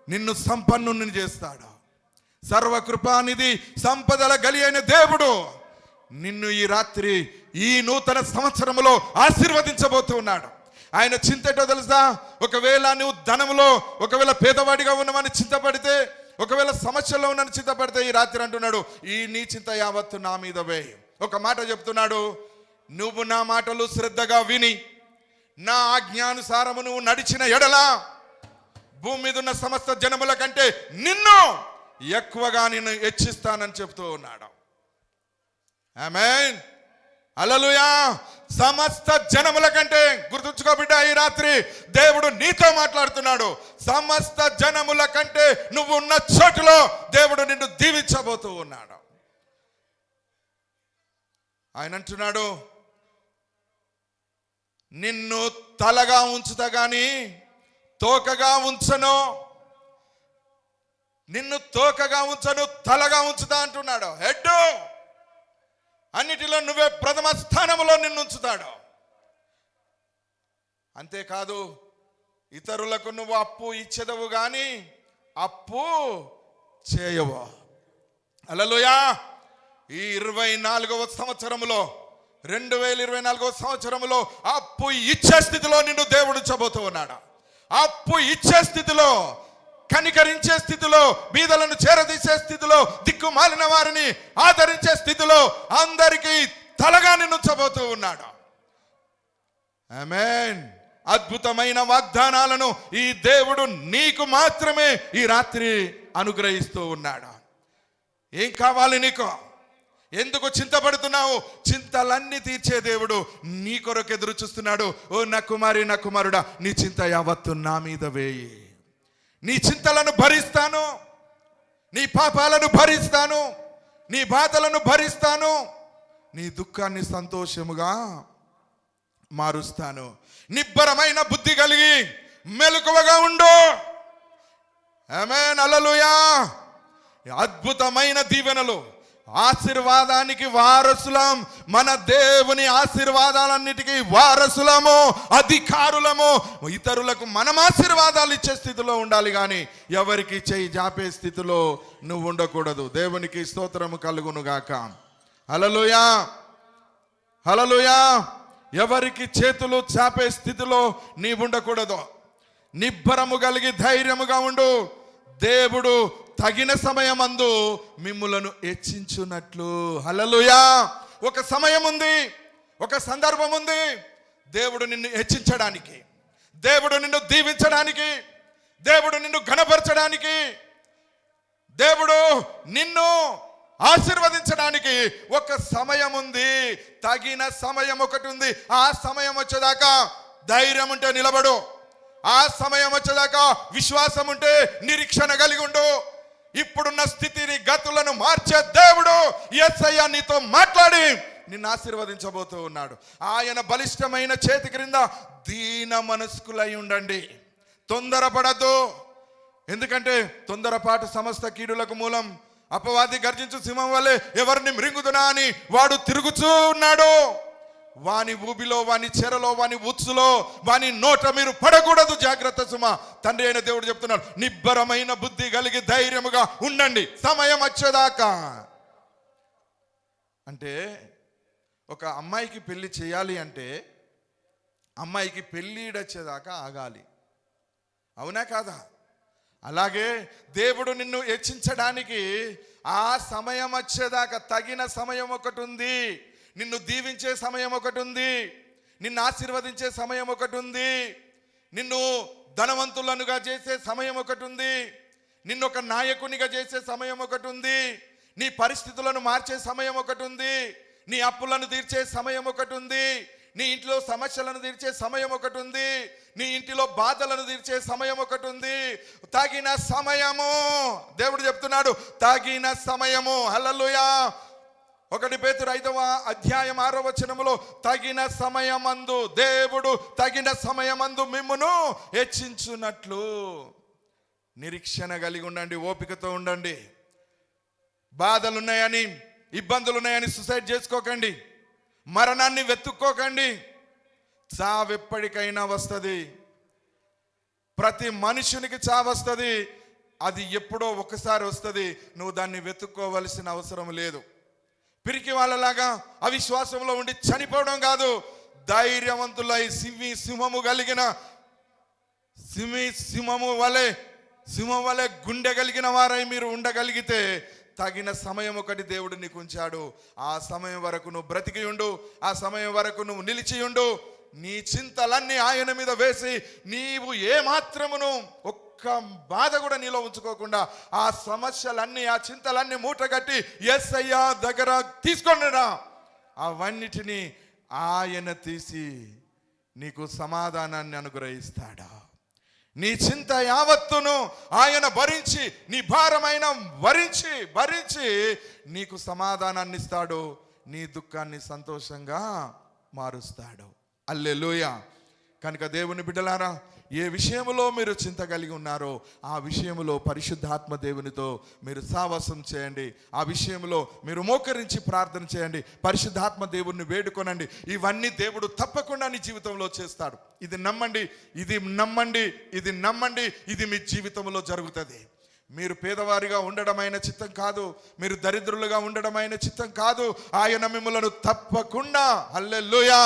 నిన్ను సంపన్నుని చేస్తాడు. సర్వకృపానిధి, సంపదల గలి అయిన దేవుడు నిన్ను ఈ రాత్రి, ఈ నూతన సంవత్సరములో ఆశీర్వదించబోతూ ఉన్నాడు. ఆయన చింతటో తెలుసా? ఒకవేళ నువ్వు ధనములో, ఒకవేళ పేదవాడిగా ఉన్నవని చింతపడితే, ఒకవేళ సమస్యలో ఉన్నని చింతపడితే, ఈ రాత్రి అంటున్నాడు, ఈ నీ చింత యావత్తు నా మీద వేయి. ఒక మాట చెప్తున్నాడు, నువ్వు నా మాటలు శ్రద్ధగా విని నా ఆజ్ఞానుసారము నువ్వు నడిచిన ఎడల భూమి మీద ఉన్న సమస్త జనముల కంటే నిన్ను ఎక్కువగా నిన్ను హెచ్చిస్తానని చెప్తూ ఉన్నాడు. ఆమేన్, హల్లెలూయా. సమస్త జనముల కంటే, గుర్తుంచుకో బిడ్డ, ఈ రాత్రి దేవుడు నీతో మాట్లాడుతున్నాడు. సమస్త జనముల కంటే నువ్వు ఉన్న చోటులో దేవుడు నిన్ను దీవించబోతూ ఉన్నాడు. ఆయన అంటున్నాడు, నిన్ను తలగా ఉంచుతా గాని తోకగా ఉంచను, నిన్ను తోకగా ఉంచను, తలగా ఉంచుతా అంటున్నాడు. హెడ్, అన్నిటిలో నువ్వే ప్రథమ స్థానంలో నిన్ను ఉంచుతాడు. అంతేకాదు, ఇతరులకు నువ్వు అప్పు ఇచ్చేదవు గాని అప్పు చేయవు. హల్లెలూయా. ఈ 24వ సంవత్సరములో 2024 సంవత్సరంలో అప్పు ఇచ్చే స్థితిలో నిన్ను దేవుడు ఉంచబోతూ ఉన్నాడు. అప్పు ఇచ్చే స్థితిలో, కనికరించే స్థితిలో, బీదలను చేరదీసే స్థితిలో, దిక్కుమాలిన వారిని ఆదరించే స్థితిలో, అందరికీ తలగా నిన్ను ఉంచబోతూ ఉన్నాడు. ఆమేన్. అద్భుతమైన వాగ్దానాలను ఈ దేవుడు నీకు మాత్రమే ఈ రాత్రి అనుగ్రహిస్తూ ఉన్నాడు. ఏం కావాలి నీకు? ఎందుకు చింతపడుతున్నావు? చింతలన్నీ తీర్చే దేవుడు నీ కొరకు ఎదురు చూస్తున్నాడు. ఓ నా కుమారి, నా కుమారుడా, నీ చింత యావత్తు నా మీద వేయి. నీ చింతలను భరిస్తాను, నీ పాపాలను భరిస్తాను, నీ బాధలను భరిస్తాను, నీ దుఃఖాన్ని సంతోషముగా మారుస్తాను. నిబ్బరమైన బుద్ధి కలిగి మెలకువగా ఉండు. ఆమేన్. హల్లెలూయా. అద్భుతమైన దీవెనలు, ఆశీర్వాదానికి వారసులం. మన దేవుని ఆశీర్వాదాలన్నిటికీ వారసులము, అధికారులము. ఇతరులకు మనం ఆశీర్వాదాలు ఇచ్చే స్థితిలో ఉండాలి, కానీ ఎవరికి చేయి జాపే స్థితిలో నువ్వు ఉండకూడదు. దేవునికి స్తోత్రము కలుగును గాక. హల్లెలూయా, హల్లెలూయా. ఎవరికి చేతులు చాపే స్థితిలో నీవు ఉండకూడదు. నిబ్బరము కలిగి ధైర్యముగా ఉండు. దేవుడు తగిన సమయమందు మిమ్ములను హెచ్చించున్నట్లు. హల్లెలూయా. ఒక సమయం ఉంది, ఒక సందర్భం ఉంది. దేవుడు నిన్ను హెచ్చించడానికి, దేవుడు నిన్ను దీవించడానికి, దేవుడు నిన్ను ఘనపరచడానికి, దేవుడు నిన్ను ఆశీర్వదించడానికి ఒక సమయం ఉంది. తగిన సమయం ఒకటి ఉంది. ఆ సమయం వచ్చేదాకా ధైర్యం ఉంటే నిలబడు. ఆ సమయం వచ్చేదాకా విశ్వాసం ఉంటే నిరీక్షణ కలిగి ఉండు. ఇప్పుడున్న స్థితిని, గతులను మార్చే దేవుడు యేసయ్య నీతో మాట్లాడి నిన్ను ఆశీర్వదించబోతూ ఉన్నాడు. ఆయన బలిష్టమైన చేతి క్రింద దీన మనస్కులై ఉండండి. తొందరపడద్దు. ఎందుకంటే తొందరపాటు సమస్త కీడులకు మూలం. అపవాది గర్జించు సింహం వల్లే ఎవరిని మృంగుదునా అని వాడు తిరుగుతూ ఉన్నాడు. వాని ఊబిలో, వాని చెరలో, వాని ఉచ్చులో, వాని నోట మీరు పడకూడదు. జాగ్రత్త సుమ. తండ్రి అయిన దేవుడు చెప్తున్నాడు, నిబ్బరమైన బుద్ధి కలిగి ధైర్యముగా ఉండండి సమయం వచ్చేదాకా. అంటే ఒక అమ్మాయికి పెళ్లి చేయాలి అంటే అమ్మాయికి పెళ్ళిడొచ్చేదాకా ఆగాలి. అవునా కాదా? అలాగే దేవుడు నిన్ను హెచ్చించడానికి ఆ సమయం వచ్చేదాకా తగిన సమయం ఒకటి ఉంది. నిన్ను దీవించే సమయం ఒకటి ఉంది, నిన్ను ఆశీర్వదించే సమయం ఒకటి ఉంది, నిన్ను ధనవంతులనుగా చేసే సమయం ఒకటి ఉంది, నిన్ను ఒక నాయకునిగా చేసే సమయం ఒకటి ఉంది, నీ పరిస్థితులను మార్చే సమయం ఒకటి ఉంది, నీ అప్పులను తీర్చే సమయం ఒకటి ఉంది, నీ ఇంట్లో సమస్యలను తీర్చే సమయం ఒకటి ఉంది, నీ ఇంటిలో బాధలను తీర్చే సమయం ఒకటి ఉంది. తగిన సమయము. దేవుడు చెప్తున్నాడు, తగిన సమయము. హల్లెలూయా. 1 పేతురు 5వ అధ్యాయం 6వ వచనములో తగిన సమయమందు, దేవుడు తగిన సమయమందు మిమ్మును హెచ్చించున్నట్లు. నిరీక్షణ కలిగి ఉండండి, ఓపికతో ఉండండి. బాధలున్నాయని, ఇబ్బందులున్నాయని సూసైడ్ చేసుకోకండి. మరణాన్ని వెతుక్కోకండి. చావెప్పటికైనా వస్తుంది. ప్రతి మనుషునికి చావు వస్తుంది. అది ఎప్పుడో ఒకసారి వస్తుంది. నువ్వు దాన్ని వెతుక్కోవలసిన అవసరం లేదు. పిరికి వాళ్ళలాగా అవిశ్వాసంలో ఉండి చనిపోవడం కాదు. ధైర్యవంతులై సింహము కలిగిన సింహము వలె గుండె కలిగిన వారై మీరు ఉండగలిగితే తగిన సమయం ఒకటి దేవుడు నీకు ఉంచాడు. ఆ సమయం వరకు నువ్వు బ్రతికి ఉండు. ఆ సమయం వరకు నువ్వు నిలిచి ఉండు. నీ చింతలన్నీ ఆయన మీద వేసి నీవు ఏమాత్రమును ఒక్క బాధ కూడా నీలో ఉంచుకోకుండా ఆ సమస్యలన్నీ, ఆ చింతలన్నీ మూటగట్టి యేసయ్య దగ్గర తీసుకొని రా. అవన్నిటినీ ఆయన తీసి నీకు సమాధానాన్ని అనుగ్రహిస్తాడా. నీ చింత యావత్తును ఆయన భరించి, నీ భారమైన భరించి నీకు సమాధానాన్ని ఇస్తాడు. నీ దుఃఖాన్ని సంతోషంగా మారుస్తాడు. హల్లెలూయా. కనుక దేవుని బిడ్డలారా, ఏ విషయంలో మీరు చింత కలిగి ఉన్నారో ఆ విషయంలో పరిశుద్ధాత్మ దేవునితో మీరు సావాసం చేయండి. ఆ విషయంలో మీరు మోకరించి ప్రార్థన చేయండి. పరిశుద్ధాత్మ దేవుణ్ణి వేడుకొనండి. ఇవన్నీ దేవుడు తప్పకుండా నీ జీవితంలో చేస్తాడు. ఇది నమ్మండి, ఇది నమ్మండి, ఇది నమ్మండి. ఇది మీ జీవితంలో జరుగుతుంది. మీరు పేదవారిగా ఉండడం ఆయన చిత్తం కాదు, మీరు దరిద్రులుగా ఉండడం ఆయన చిత్తం కాదు. ఆయన మిమ్మలను తప్పకుండా హల్లెలూయా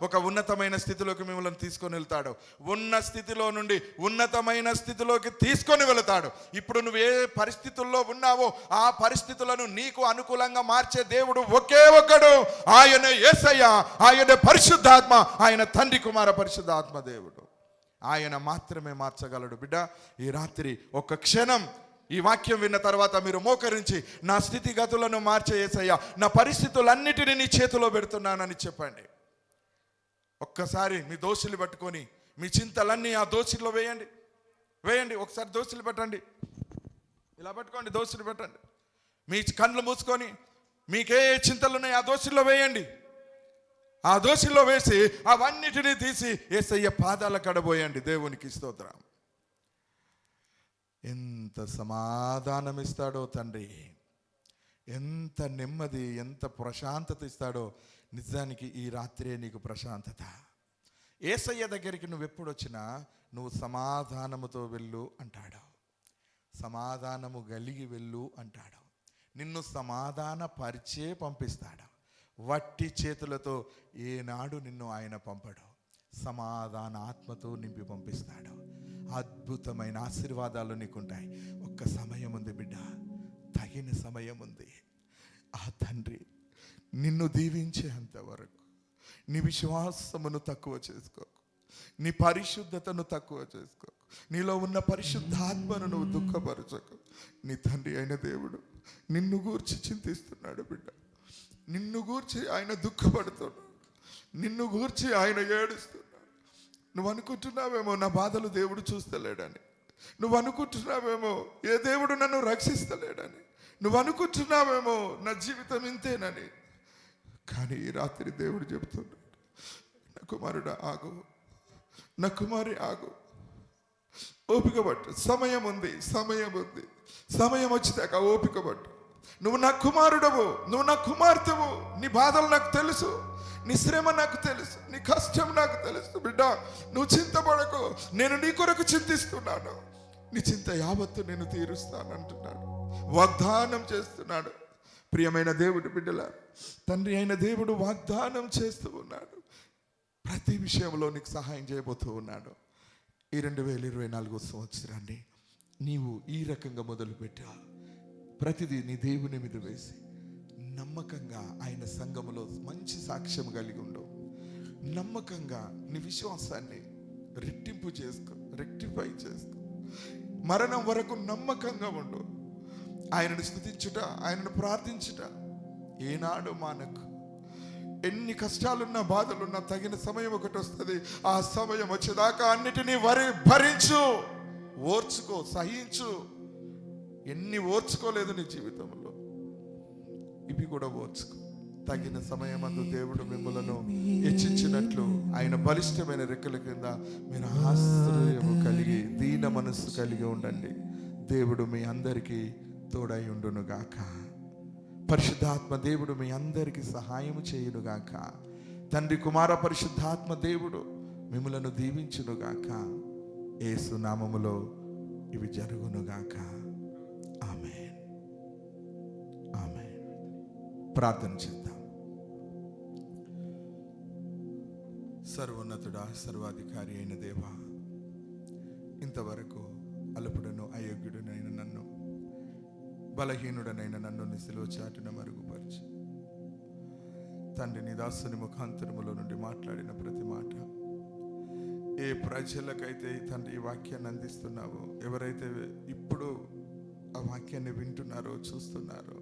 ఒక ఉన్నతమైన స్థితిలోకి మిమ్మల్ని తీసుకొని వెళ్తాడు. ఉన్న స్థితిలో నుండి ఉన్నతమైన స్థితిలోకి తీసుకొని వెళతాడు. ఇప్పుడు నువ్వు ఏ పరిస్థితుల్లో ఉన్నావో ఆ పరిస్థితులను నీకు అనుకూలంగా మార్చే దేవుడు ఒకే ఒక్కడు, ఆయన యేసయ్య, ఆయన పరిశుద్ధాత్మ, ఆయన తండ్రి కుమార పరిశుద్ధాత్మ దేవుడు. ఆయన మాత్రమే మార్చగలడు. బిడ్డ, ఈ రాత్రి ఒక్క క్షణం ఈ వాక్యం విన్న తర్వాత మీరు మోకరించి, నా స్థితిగతులను మార్చే యేసయ్య, నా పరిస్థితులన్నిటినీ నీ చేతిలో పెడుతున్నానని చెప్పండి. ఒక్కసారి మీ దోషులు పట్టుకొని మీ చింతలన్నీ ఆ దోషుల్లో వేయండి. ఒకసారి దోషులు పెట్టండి, ఇలా పట్టుకోండి, దోషులు పెట్టండి. మీ కళ్ళు మూసుకొని మీకే చింతలు ఉన్నాయి ఆ దోషుల్లో వేయండి. ఆ దోషుల్లో వేసి అవన్నిటినీ తీసి యేసయ్య పాదాల కడబోయండి. దేవునికి స్తోత్రం. ఎంత సమాధానం ఇస్తాడో తండ్రి, ఎంత నెమ్మది, ఎంత ప్రశాంతత ఇస్తాడో. నిజానికి ఈ రాత్రే నీకు ప్రశాంతత. యేసయ్య దగ్గరికి నువ్వు ఎప్పుడు వచ్చినా నువ్వు సమాధానముతో వెళ్ళు అంటాడు, సమాధానము కలిగి వెళ్ళు అంటాడు. నిన్ను సమాధాన పరిచే పంపిస్తాడు. వట్టి చేతులతో ఏనాడు నిన్ను ఆయన పంపడు. సమాధాన ఆత్మతో నింపి పంపిస్తాడు. అద్భుతమైన ఆశీర్వాదాలు నీకుంటాయి. ఒక్క సమయం ఉంది బిడ్డ, తగిన సమయం ఉంది. ఆ తండ్రి నిన్ను దీవించేంత వరకు నీ విశ్వాసమును తక్కువ చేసుకోకు, నీ పరిశుద్ధతను తక్కువ చేసుకోకు, నీలో ఉన్న పరిశుద్ధాత్మను నువ్వు దుఃఖపరచకు. నీ తండ్రి అయిన దేవుడు నిన్ను గూర్చి చింతిస్తున్నాడు బిడ్డ. నిన్ను గూర్చి ఆయన దుఃఖపడుతున్నాడు, నిన్ను గూర్చి ఆయన ఏడుస్తున్నాడు. నువ్వు అనుకుంటున్నావేమో నా బాధలు దేవుడు చూస్తలేడని, నువ్వు అనుకుంటున్నావేమో ఏ దేవుడు నన్ను రక్షిస్తలేడని, నువ్వు అనుకుంటున్నావేమో నా జీవితం ఇంతేనని. కానీ ఈ రాత్రి దేవుడు చెబుతున్నాడు, నా కుమారుడు ఆగు, నా కుమారి ఆగు, ఓపిక పట్టు. సమయం ఉంది, సమయం వచ్చేదాకా ఓపిక పట్టు. నువ్వు నా కుమారుడవు, నువ్వు నా కుమార్తెవు. నీ బాధలు నాకు తెలుసు, నీ శ్రమ నాకు తెలుసు, నీ కష్టం నాకు తెలుసు. బిడ్డ, నువ్వు చింతపడకు, నేను నీ కొరకు చింతిస్తున్నాను. నీ చింత యావత్తు నేను తీరుస్తాను అంటున్నాడు, వాగ్దానం చేస్తున్నాడు. ప్రియమైన దేవుడు బిడ్డల, తండ్రి అయిన దేవుడు వాగ్దానం చేస్తూ ఉన్నాడు. ప్రతి విషయంలో నీకు సహాయం చేయబోతూ ఉన్నాడు. ఈ 2024 సంవత్సరాన్ని నీవు ఈ రకంగా మొదలుపెట్టా. ప్రతిదీ నీ దేవుని మీద వేసి నమ్మకంగా ఆయన సంఘములో మంచి సాక్ష్యం కలిగి ఉండవు. నమ్మకంగా నీ విశ్వాసాన్ని రెక్టిఫై చేసుకో. మరణం వరకు నమ్మకంగా ఉండు. ఆయనను స్తుతించుట, ఆయనను ప్రార్థించుట ఏనాడు మానకు. ఎన్ని కష్టాలున్నా, బాధలున్నా తగిన సమయం ఒకటి వస్తుంది. ఆ సమయం వచ్చేదాకా అన్నిటినీ భరించు, ఓర్చుకో, సహించు. ఎన్ని ఓర్చుకోలేదు నీ జీవితంలో, ఇవి కూడా ఓర్చుకో. తగిన సమయమందు దేవుడు మిమ్మలను హెచ్చించినట్లు ఆయన బలిష్టమైన రెక్కల కింద మీరు ఆశ్రయము కలిగి దీన మనస్సు కలిగి ఉండండి. దేవుడు మీ అందరికీ తోడై ఉండునుగాక. పరిశుద్ధాత్మ దేవుడు మీ అందరికీ సహాయము చేయునుగాక. తండ్రి కుమార పరిశుద్ధాత్మ దేవుడు మిమ్మలను దీవించునుగాక. యేసు నామములో ఇవి జరుగునుగాక. ఆమేన్, ఆమేన్. ప్రార్థన చేద్దాం. సర్వోన్నతుడా, సర్వాధికారి అయిన దేవా, ఇంతవరకు అల్పుడను అయోగ్యుడునైన నన్ను, బలహీనుడనైన నన్ను నీ సిలువ చాటున మరుగుపరిచి తండ్రి నీ దాసుని ముఖాంతరములో నుండి మాట్లాడిన ప్రతి మాట, ఏ ప్రజలకైతే తండ్రి ఈ వాక్యాన్ని అందిస్తున్నావో, ఎవరైతే ఇప్పుడు ఆ వాక్యాన్ని వింటున్నారో, చూస్తున్నారో,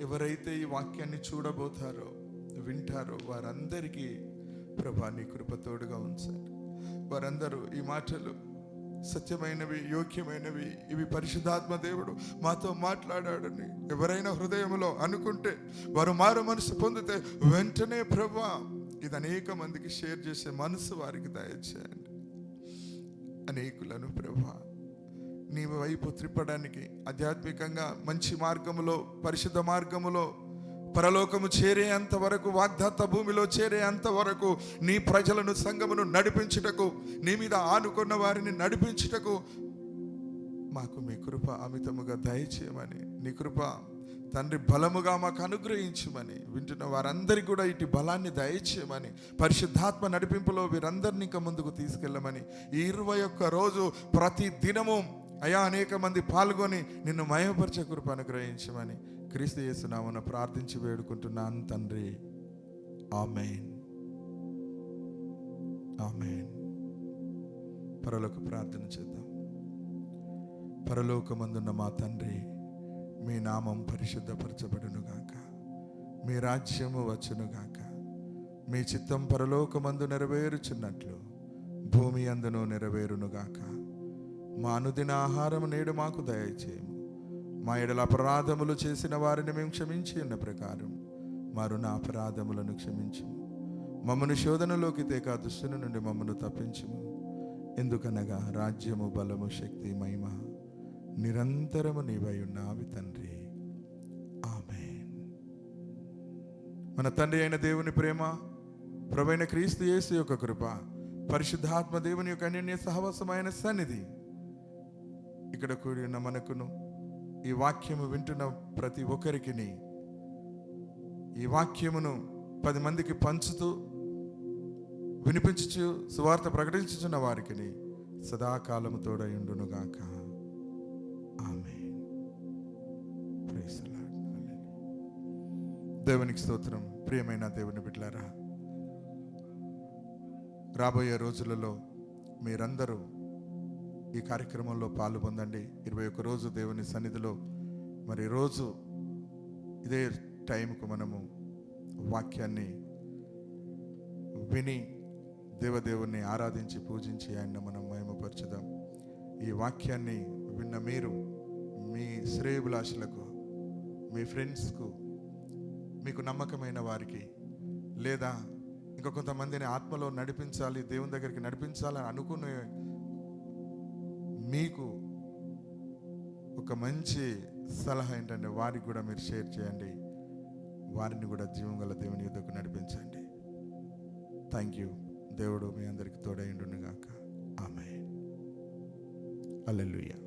ఎవరైతే ఈ వాక్యాన్ని చూడబోతారో, వింటారో, వారందరికీ ప్రభా నీ కృప తోడుగా ఉంచండి. వారందరూ ఈ మాటలు సత్యమైనవి, యోగ్యమైనవి, ఇవి పరిశుద్ధాత్మ దేవుడు మాతో మాట్లాడాడని ఎవరైనా హృదయంలో అనుకుంటే, వారు మారు మనసు పొందితే వెంటనే ప్రభా ఇది అనేక మందికి షేర్ చేసే మనసు వారికి దయచేయండి. అనేకులను ప్రభా నీ వైపు త్రిప్పడానికి, ఆధ్యాత్మికంగా మంచి మార్గములో, పరిశుద్ధ మార్గములో, పరలోకము చేరేంత వరకు, వాగ్దాత భూమిలో చేరేంత వరకు నీ ప్రజలను, సంఘమును నడిపించుటకు, నీ మీద ఆనుకున్న వారిని నడిపించుటకు మాకు మీ కృప అమితముగా దయచేయమని, నీ కృప తండ్రి బలముగా మాకు అనుగ్రహించమని, వింటున్న వారందరికీ కూడా ఇటు బలాన్ని దయచేయమని, పరిశుద్ధాత్మ నడిపింపులో వీరందరినీ ఇంకా ముందుకు తీసుకెళ్ళమని, ఈ 21 రోజు ప్రతి దినము అయా అనేక మంది పాల్గొని నిన్ను మయపరిచే కృప అనుగ్రహించమని క్రీస్తు యేసు నామమున ప్రార్థించి వేడుకుంటున్నాను తండ్రి. ఆమేన్, ఆమేన్. పరలోక ప్రార్థన చేద్దాం. పరలోకమందున్న మా తండ్రి, మీ నామం పరిశుద్ధపరచబడునుగాక, మీ రాజ్యము వచ్చునుగాక, మీ చిత్తం పరలోకమందు నెరవేరుచున్నట్లు భూమి అందును నెరవేరునుగాక. మా అనుదిన ఆహారము నేడు మాకు దయచేయము. మా ఎడల అపరాధములు చేసిన వారిని మేము క్షమించి ఉన్న ప్రకారం మా రుణ అపరాధములను క్షమించుము. మమ్మను శోధనలోకి తేక దుష్టుని నుండి మమ్మను తప్పించుము. ఎందుకనగా రాజ్యము, బలము, శక్తి, మహిమ నిరంతరము నీవై ఉన్నావి తండ్రి. ఆమేన్. మన తండ్రి అయిన దేవుని ప్రేమ, ప్రభువైన క్రీస్తు యేసు యొక్క కృప, పరిశుద్ధాత్మ దేవుని యొక్క అన్యోన్య సహవాసమైన సన్నిధి ఇక్కడ కూడి ఉన్న మనకును, ఈ వాక్యము వింటున్న ప్రతి ఒక్కరికి, ఈ వాక్యమును 10 మందికి పంచుతూ వినిపించుచు సువార్త ప్రకటించుచున్న వారికి సదాకాలము తోడై ఉండునుగాక. ఆమేన్. Praise the lord. దేవునికి స్తోత్రం. ప్రియమైన దేవుని బిడ్డలారా, రాబోయే రోజులలో మీరందరూ ఈ కార్యక్రమంలో పాలు పొందండి. 21 రోజు దేవుని సన్నిధిలో, మరి రోజు ఇదే టైంకు మనము వాక్యాన్ని విని దేవదేవుణ్ణి ఆరాధించి పూజించి ఆయన మనం మహిమపరచుదాం. ఈ వాక్యాన్ని విన్న మీరు మీ శ్రేయభిలాషులకు, మీ ఫ్రెండ్స్కు, మీకు నమ్మకమైన వారికి, లేదా ఇంకా కొంతమందిని ఆత్మలో నడిపించాలి, దేవుని దగ్గరికి నడిపించాలని అనుకునే మీకు ఒక మంచి సలహా ఏంటంటే వారికి కూడా మీరు షేర్ చేయండి. వారిని కూడా జీవం గల దేవుని యుద్ధకు నడిపించండి. Thank you. దేవుడు మీ అందరికి తోడై ఉండును గాక. ఆమేన్. హల్లెలూయా.